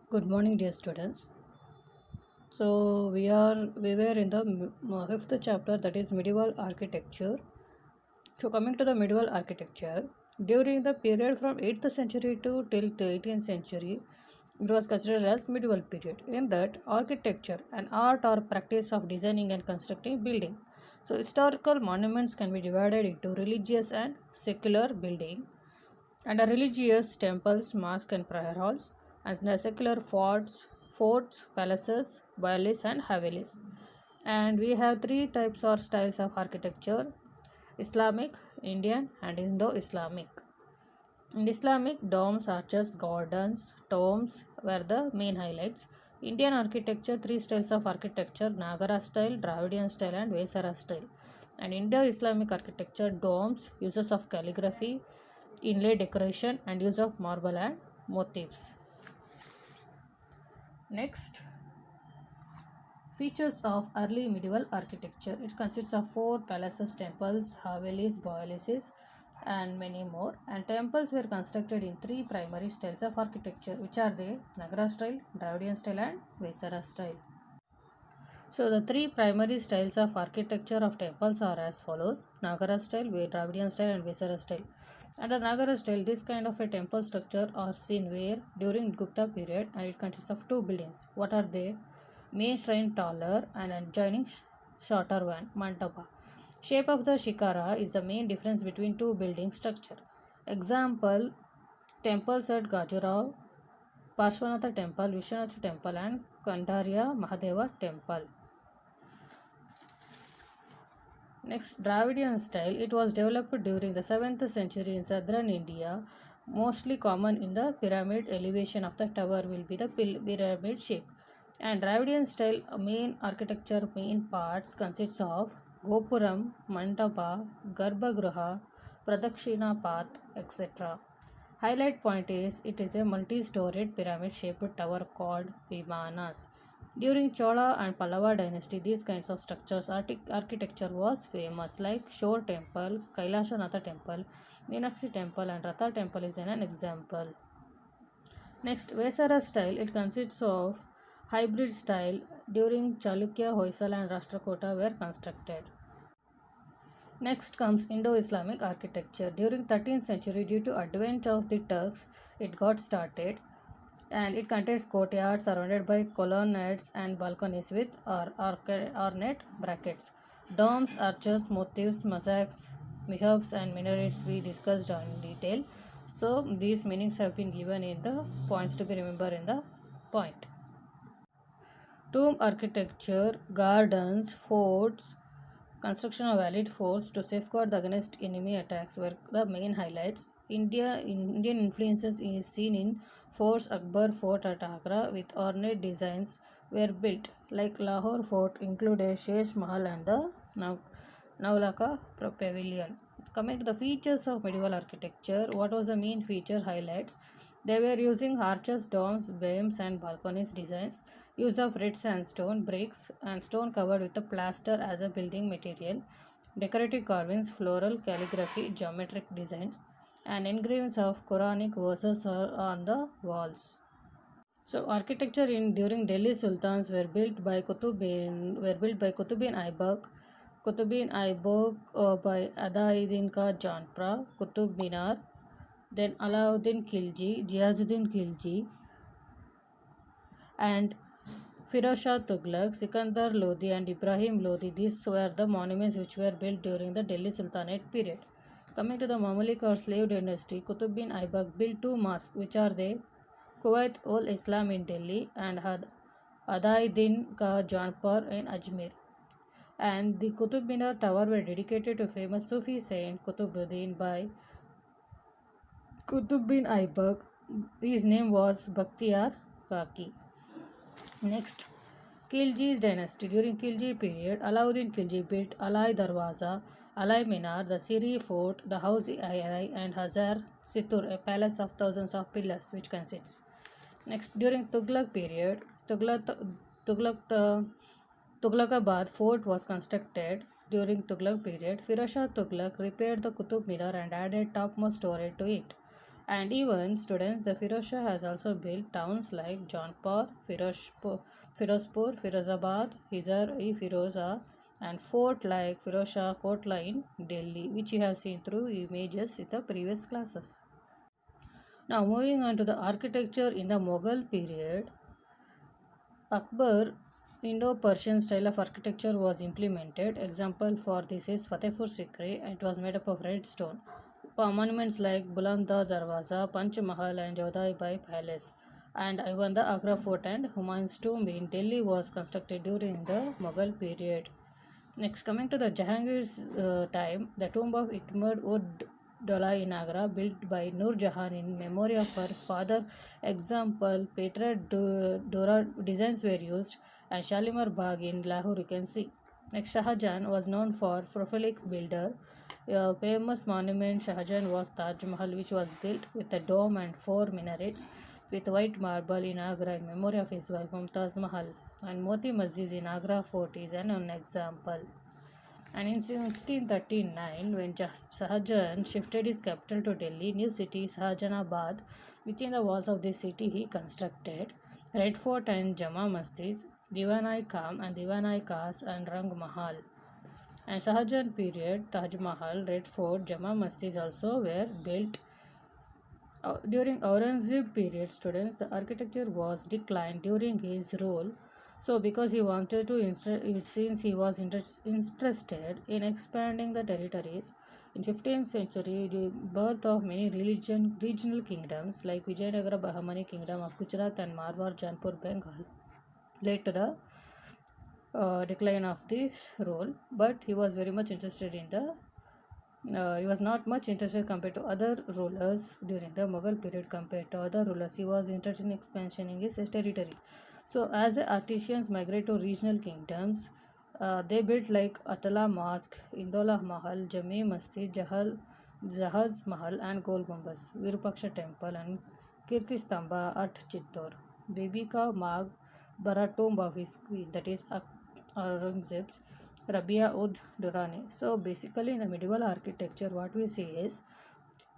Good morning, dear students. So we were in the fifth chapter, that is medieval architecture. So coming to the medieval architecture, during the period from 8th century to till the 18th century, it was considered as medieval period. In that, architecture, an art or practice of designing and constructing building. So historical monuments can be divided into religious and secular building, and a religious temples, mosques, and prayer halls, and the secular forts, palaces, valleys, and havelis. And we have three types or styles of architecture: Islamic, Indian, and Indo Islamic. In Islamic, domes, arches, gardens, tombs were the main highlights. Indian architecture, three styles of architecture: Nagara style, Dravidian style, and Vesara style. And Indo Islamic architecture, domes, uses of calligraphy, inlay decoration, and use of marble and motifs. Next, features of early medieval architecture. It consists of four palaces, temples, havelis, boilies, and many more. And temples were constructed in three primary styles of architecture, which are the Nagara style, Dravidian style, and Vesara style. So the three primary styles of architecture of temples are as follows: Nagara style, Dravidian style, and Vesara style. Under Nagara style, this kind of a temple structure are seen where during Gupta period, and it consists of two buildings. What are they? Main shrine taller and adjoining shorter one, mandapa. Shape of the shikara is the main difference between two building structure. Example: temples at Gajuraho, Parshvanatha temple, Vishwanath temple, and Kandharya Mahadeva temple. Next, Dravidian style. It was developed during the 7th century in southern India. Mostly common in the pyramid elevation of the tower will be the pyramid shape. And Dravidian style main architecture main parts consists of Gopuram, Mandapa, Garbhagruha, Pradakshina path, etc. Highlight point is it is a multi-storied pyramid shaped tower called Vimanas. During Chola and Pallava dynasty, these kinds of structures architecture was famous, like Shore Temple, Kailashanatha Temple, Meenakshi Temple, and Ratha Temple is an example. Next, Vesara style. It consists of hybrid style during Chalukya, Hoysala, and Rashtrakuta were constructed. Next comes Indo-Islamic architecture. During 13th century, due to advent of the Turks, it got started, and it contains courtyards surrounded by colonnades and balconies with ornate brackets. Domes, arches, motifs, mosaics, mihrabs, and minarets we discussed in detail. So these meanings have been given in the points to be remembered in the point. Tomb architecture, gardens, forts, construction of valid forts to safeguard against enemy attacks were the main highlights. Indian influences is seen in Forts Akbar Fort at Agra with ornate designs were built, like Lahore Fort included Shesh Mahal and the Naulaka Pavilion. Coming to the features of medieval architecture, what was the main feature highlights? They were using arches, domes, beams, and balconies designs. Use of red sandstone, bricks, and stone covered with a plaster as a building material. Decorative carvings, floral calligraphy, geometric designs, and engravings of Quranic verses are on the walls. So architecture in during Delhi Sultans were built by Qutbuddin Aibak, by Adaiddin Ka Janpra, Qutub Minar, then Alauddin Khilji, Ghiazuddin Khilji, and Firoz Shah Tughlaq, Sikandar Lodi, and Ibrahim Lodi. These were the monuments which were built during the Delhi Sultanate period. Coming to the Mamluk or slave dynasty, Qutbuddin Aibak built two mosques, which are the Kuwait ul Islam in Delhi and Adaiddin Ka Janpur in Ajmer. And the Qutub Minar Tower were dedicated to famous Sufi saint Qutbuddin by Qutbuddin Aibak. His name was Bakhtiyar Kaki. Next, Khilji's dynasty. During Khilji period, Alauddin Khilji built Alai Darwaza, Alai Minar, the Siri Fort, the Hausi-i, and Hazar Situr, a palace of thousands of pillars, which consists. Next, during Tughlaq period, Tughlaqabad fort was constructed. During Tughlaq period, Firoz Shah Tughlaq repaired the Qutub Minar and added topmost storage to it. And even students, the Firoz Shah has also built towns like Jaunpur, Firozpur, Firozabad, Hizar-e-Firoza, and fort like Firoz Shah Kotla in Delhi, which you have seen through images in the previous classes. Now, moving on to the architecture in the Mughal period, Akbar Indo-Persian style of architecture was implemented. Example for this is Fatehpur Sikri. It was made up of red stone. Monuments like Bulanda Darwaza, Panch Mahal and Jodai Bai Palace, and even the Agra Fort and Humayun's tomb in Delhi was constructed during the Mughal period. Next, coming to the Jahangir's time, the tomb of Itmad ud Dola in Agra, built by Nur Jahan in memory of her father. Example, Petra Dora designs were used, and Shalimar Bagh in Lahore you can see. Next, Shahjahan was known for prolific builder. A famous monument Shahjahan was Taj Mahal, which was built with a dome and four minarets with white marble in Agra in memory of his wife Mumtaz Mahal. And Moti Masjid in Agra Fort is an example. And in 1639, when Shahjahan shifted his capital to Delhi, new city Shahjahanabad, within the walls of this city he constructed Red Fort and Jama Masjid, Diwan-i Kham and Diwan-i Khas and Rang Mahal. And Shahjahan period, Taj Mahal, Red Fort, Jama Masjid also were built. During Aurangzeb period, students, the architecture was declined during his rule. So, because he wanted to, since he was interested in expanding the territories, in 15th century, the birth of many regional kingdoms like Vijayanagara Bahmani Kingdom of Gujarat and Marwar Jaipur Bengal led to the decline of this role. But he was very much interested in the he was not much interested compared to other rulers during the Mughal period compared to other rulers. He was interested in expansion in his territory. So, as the artisans migrate to regional kingdoms, they built like Atala Mosque, Indola Mahal, Jami Masjid, Jahaz Mahal, and Gol Gumbaz, Virupaksha Temple, and Kirti Stamba at Chittor. Bibika Mag Baratomb of his queen, that is Aurangzeb's Rabia ud Durrani. So basically, in the medieval architecture, what we see is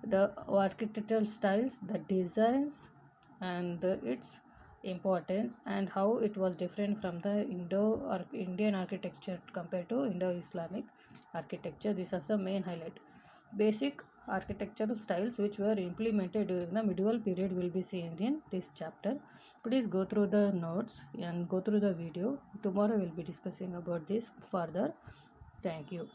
the architectural styles, the designs, and its importance, and how it was different from the Indo or Indian architecture compared to Indo-Islamic architecture. This is the main highlight. Basic architectural styles which were implemented during the medieval period will be seen in this chapter. Please go through the notes and go through the video. Tomorrow we'll be discussing about this further. Thank you.